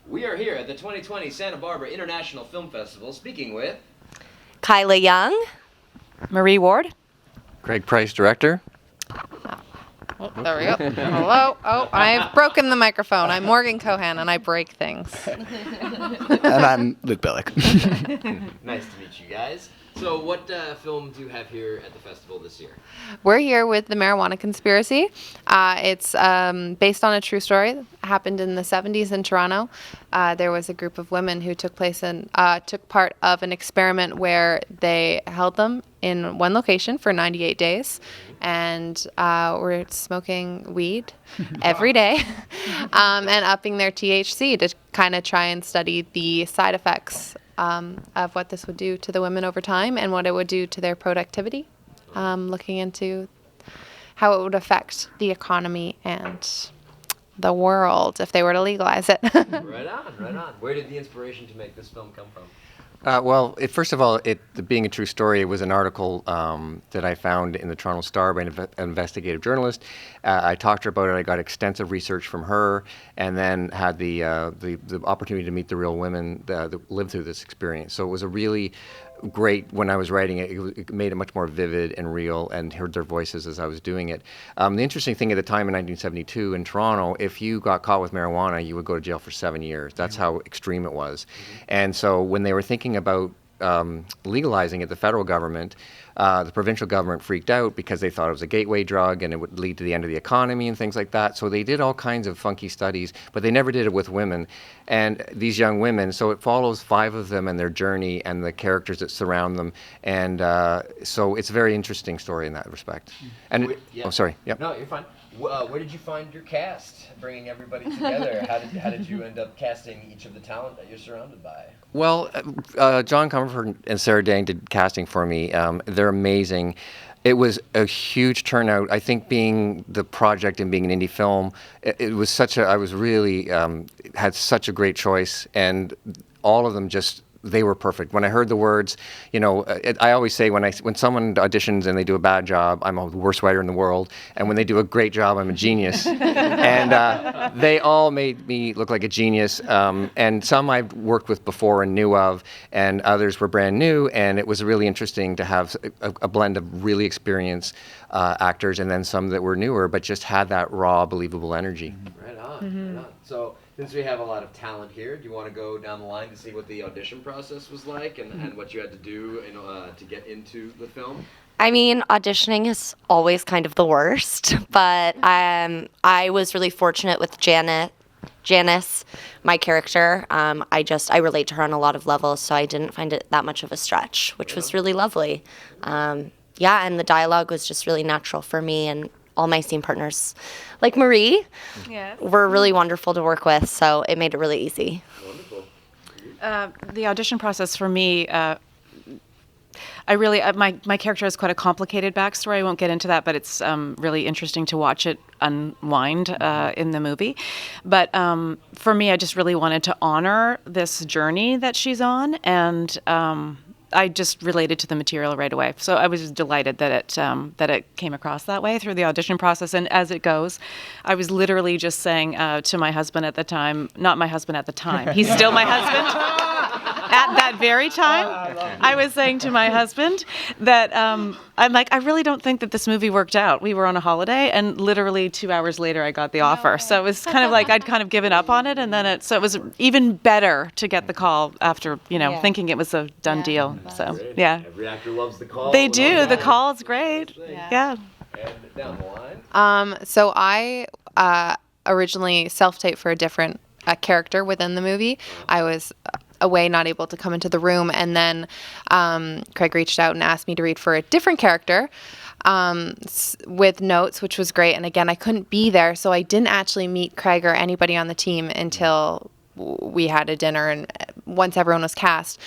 We are here at the 2020 Santa Barbara International Film Festival speaking with Kyla Young, Marie Ward, Greg Price, director. Oh, there we go. Hello. Oh, I've broken the microphone. I'm Morgan Cohan, and I break things. And I'm Luke Billick. Nice to meet you guys. So what film do you have here at the festival this year? We're here with The Marijuana Conspiracy. It's based on a true story that happened in the 70s in Toronto. There was a group of women who took part of an experiment where they held them in one location for 98 days and were smoking weed every day and upping their THC to kind of try and study the side effects of what this would do to the women over time and what it would do to their productivity, looking into how it would affect the economy and the world if they were to legalize it. Right on. Where did the inspiration to make this film come from? First of all, being a true story, it was an article that I found in the Toronto Star by an investigative journalist. I talked to her about it. I got extensive research from her, and then had the opportunity to meet the real women that lived through this experience. So it was a really great, when I was writing it, it made it much more vivid and real, and heard their voices as I was doing it. The interesting thing at the time in 1972 in Toronto, if you got caught with marijuana, you would go to jail for 7 years. That's how extreme it was. And so when they were thinking about legalizing it, the federal government, the provincial government freaked out because they thought it was a gateway drug and it would lead to the end of the economy and things like that. So they did all kinds of funky studies, but they never did it with women. And these young women, so it follows 5 of them and their journey and the characters that surround them. And so it's a very interesting story in that respect. And oh, sorry. Yep. No, you're fine. Where did you find your cast, bringing everybody together? How did you end up casting each of the talent that you're surrounded by? Well, John Comerford and Sarah Dang did casting for me. They're amazing. It was a huge turnout. I think being the project and being an indie film, it was I was really, had such a great choice, and all of them they were perfect. When I heard the words, I always say when someone auditions and they do a bad job, I'm the worst writer in the world. And when they do a great job, I'm a genius. And they all made me look like a genius. And some I've worked with before and knew of, and others were brand new. And it was really interesting to have a blend of really experienced actors and then some that were newer, but just had that raw, believable energy. Right on. So, since we have a lot of talent here, do you want to go down the line to see what the audition process was like and what you had to do to get into the film? I mean, auditioning is always kind of the worst, but I was really fortunate with Janice, my character. I relate to her on a lot of levels, so I didn't find it that much of a stretch, which was really lovely. And the dialogue was just really natural for me, and all my scene partners, like Marie, were really wonderful to work with, so it made it really easy. Wonderful. The audition process for me, my character has quite a complicated backstory. I won't get into that, but it's really interesting to watch it unwind in the movie. But for me, I just really wanted to honor this journey that she's on, and I just related to the material right away. So I was delighted that it came across that way through the audition process. And as it goes, I was literally just saying to my husband at the time, not my husband at the time, he's still my husband. At that very time, I was saying to my husband that I'm like, I really don't think that this movie worked out. We were on a holiday, and literally 2 hours later, I got the offer. So it was kind of like I'd kind of given up on it, and then it was even better to get the call after thinking it was a done deal. So Great. yeah, Every actor loves the call. they do. The call is great. Yeah. And down the line. So I originally self-taped for a different character within the movie. I was away, not able to come into the room, and then Craig reached out and asked me to read for a different character with notes, which was great. And again, I couldn't be there, so I didn't actually meet Craig or anybody on the team until we had a dinner and once everyone was cast.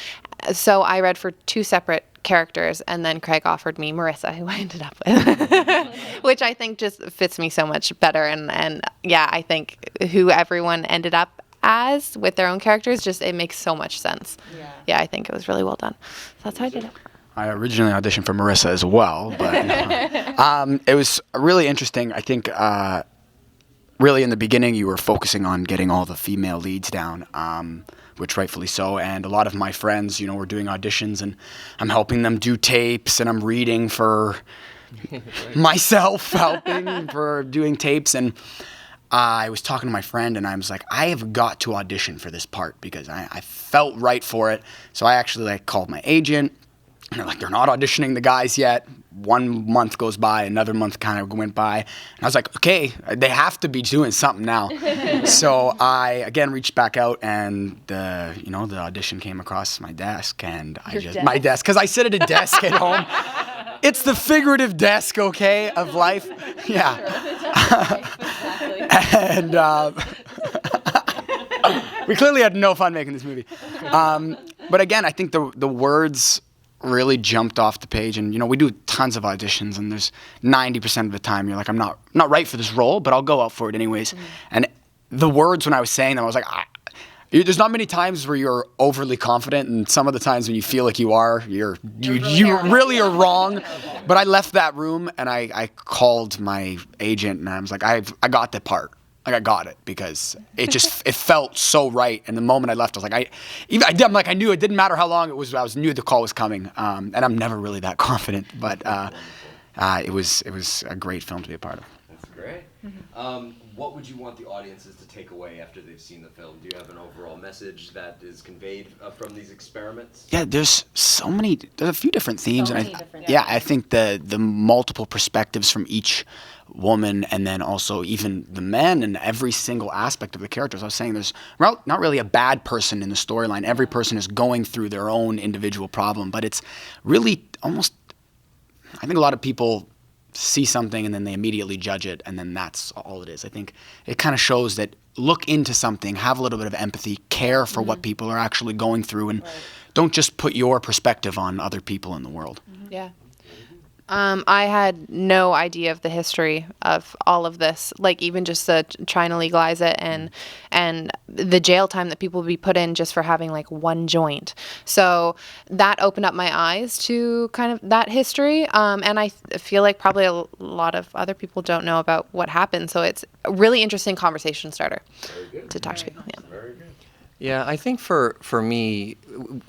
So I read for 2 separate characters, and then Craig offered me Marissa, who I ended up with, which I think just fits me so much better. And I think who everyone ended up as with their own characters, it makes so much sense. Yeah, I think it was really well done. So that's how I did it. I originally auditioned for Marissa as well, but it was really interesting. I think really in the beginning you were focusing on getting all the female leads down, which rightfully so. And a lot of my friends, you know, were doing auditions, and I'm helping them do tapes, and I'm reading for myself, helping for doing tapes. And I was talking to my friend, and I was like, I have got to audition for this part because I felt right for it. So I actually like called my agent, and they're like, they're not auditioning the guys yet. 1 month goes by, another month kind of went by, and I was like, okay, they have to be doing something now. So I again reached back out, and the audition came across my desk, and my desk, because I sit at a desk at home. It's the figurative desk, okay, of life. Yeah. And we clearly had no fun making this movie. But again, I think the words really jumped off the page, and we do tons of auditions, and there's 90% of the time you're like, I'm not right for this role, but I'll go out for it anyways. Mm-hmm. And the words, when I was saying them, I was like, there's not many times where you're overly confident, and some of the times when you feel like you are, you really are wrong. But I left that room, and I called my agent, and I was like, I got that part. Like, I got it, because it felt so right. And the moment I left, I was like, I knew it didn't matter how long it was. I knew the call was coming. And I'm never really that confident, but it was a great film to be a part of. That's great. Mm-hmm. What would you want the audiences to take away after they've seen the film? Do you have an overall message that is conveyed from these experiments? Yeah, there's a few different themes, and I think the multiple perspectives from each woman, and then also even the men, and every single aspect of the characters. I was saying there's not really a bad person in the storyline. Every person is going through their own individual problem, but it's really almost, I think a lot of people see something and then they immediately judge it, and then that's all it is. I think it kind of shows that look into something, have a little bit of empathy, care for what people are actually going through, and don't just put your perspective on other people in the world. Mm-hmm. Yeah. I had no idea of the history of all of this, like even just trying to legalize it, and the jail time that people would be put in just for having like one joint. So that opened up my eyes to kind of that history, and I feel like probably a lot of other people don't know about what happened. So it's a really interesting conversation starter to talk to people. Yeah. Very good. Yeah, I think for me,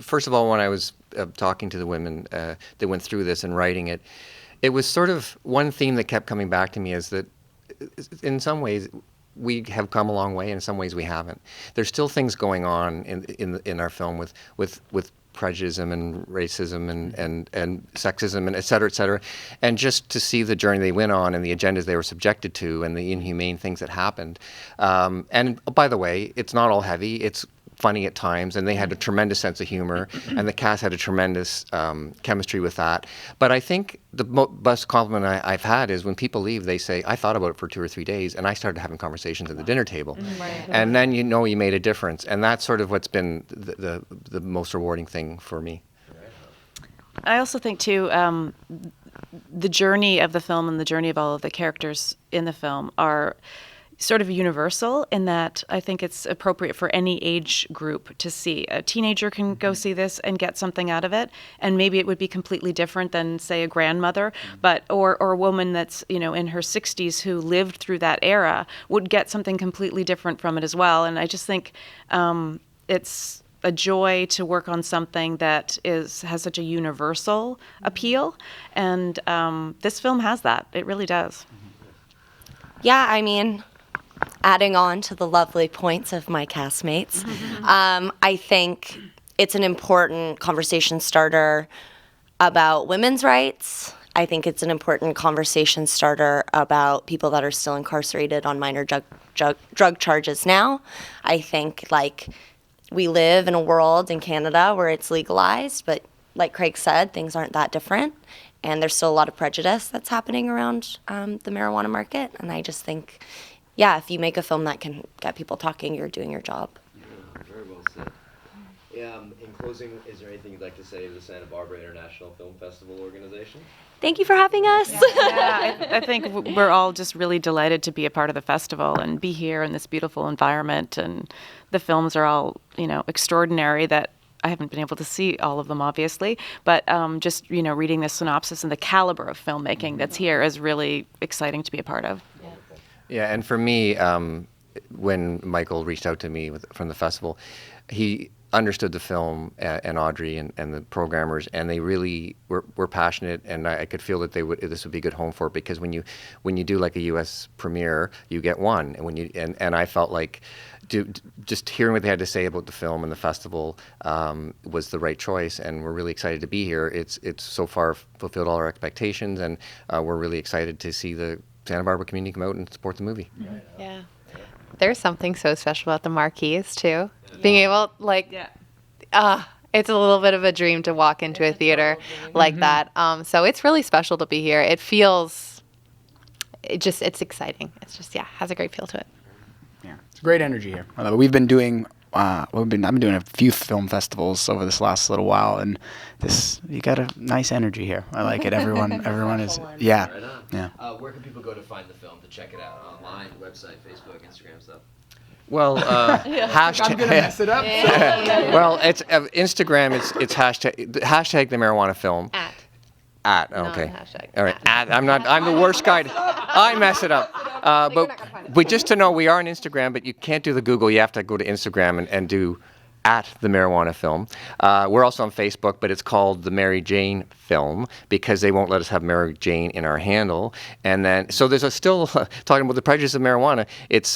first of all, when I was talking to the women that went through this and writing it, it was sort of one theme that kept coming back to me, is that in some ways we have come a long way, and in some ways we haven't. There's still things going on in our film with prejudice and racism and sexism and et cetera, and just to see the journey they went on and the agendas they were subjected to and the inhumane things that happened. And by the way, it's not all heavy. It's funny at times, and they had a tremendous sense of humor, and the cast had a tremendous chemistry with that. But I think the best compliment I've had is when people leave, they say, I thought about it for 2 or 3 days, and I started having conversations at the dinner table. Right. And then you made a difference. And that's sort of what's been the most rewarding thing for me. I also think, too, the journey of the film and the journey of all of the characters in the film are sort of universal, in that I think it's appropriate for any age group to see. A teenager can go see this and get something out of it, and maybe it would be completely different than, say, a grandmother, but or a woman that's in her 60s who lived through that era would get something completely different from it as well. And I just think it's a joy to work on something that has such a universal appeal, and this film has that. It really does. Yeah, I mean, adding on to the lovely points of my castmates, I think it's an important conversation starter about women's rights. I think it's an important conversation starter about people that are still incarcerated on minor drug charges now. I think, we live in a world in Canada where it's legalized, but like Craig said, things aren't that different. And there's still a lot of prejudice that's happening around the marijuana market. And I just think, if you make a film that can get people talking, you're doing your job. Yeah, very well said. In closing, is there anything you'd like to say to the Santa Barbara International Film Festival organization? Thank you for having us. I think we're all just really delighted to be a part of the festival and be here in this beautiful environment. And the films are all, extraordinary. That I haven't been able to see all of them, obviously, but just reading the synopsis and the caliber of filmmaking that's here is really exciting to be a part of. Yeah, and for me, when Michael reached out to me from the festival, he understood the film and Audrey and the programmers, and they really were passionate, and I could feel that this would be a good home for it, because when you do like a U.S. premiere, you get one, and I felt like just hearing what they had to say about the film and the festival was the right choice, and we're really excited to be here. It's so far fulfilled all our expectations, and we're really excited to see the Santa Barbara community come out and support the movie. Yeah. There's something so special about the marquees too. Being able, it's a little bit of a dream to walk into a theater like that. So it's really special to be here. It feels, it's exciting. It's just, has a great feel to it. Yeah, it's great energy here. We've been doing, I've been doing a few film festivals over this last little while, and you got a nice energy here. I like it. Everyone is, yeah. Right on. Yeah. Where can people go to find the film, to check it out? Online, website, Facebook, Instagram stuff? Well, hashtag. I'm gonna mess it up. Well, it's Instagram. It's hashtag the marijuana film. Okay. Hashtag. All right. I'm the worst guy. I mess it up. But just to know, we are on Instagram, but you can't do the Google. You have to go to Instagram and do @the marijuana film. We're also on Facebook, but it's called the Mary Jane Film, because they won't let us have Mary Jane in our handle. And then, so there's still talking about the prejudice of marijuana. It's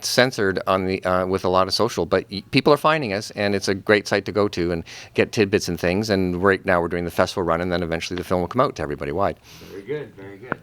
censored on the with a lot of social, but people are finding us, and it's a great site to go to and get tidbits and things. And right now we're doing the festival run, and then eventually the film will come out to everybody wide. Very good, very good.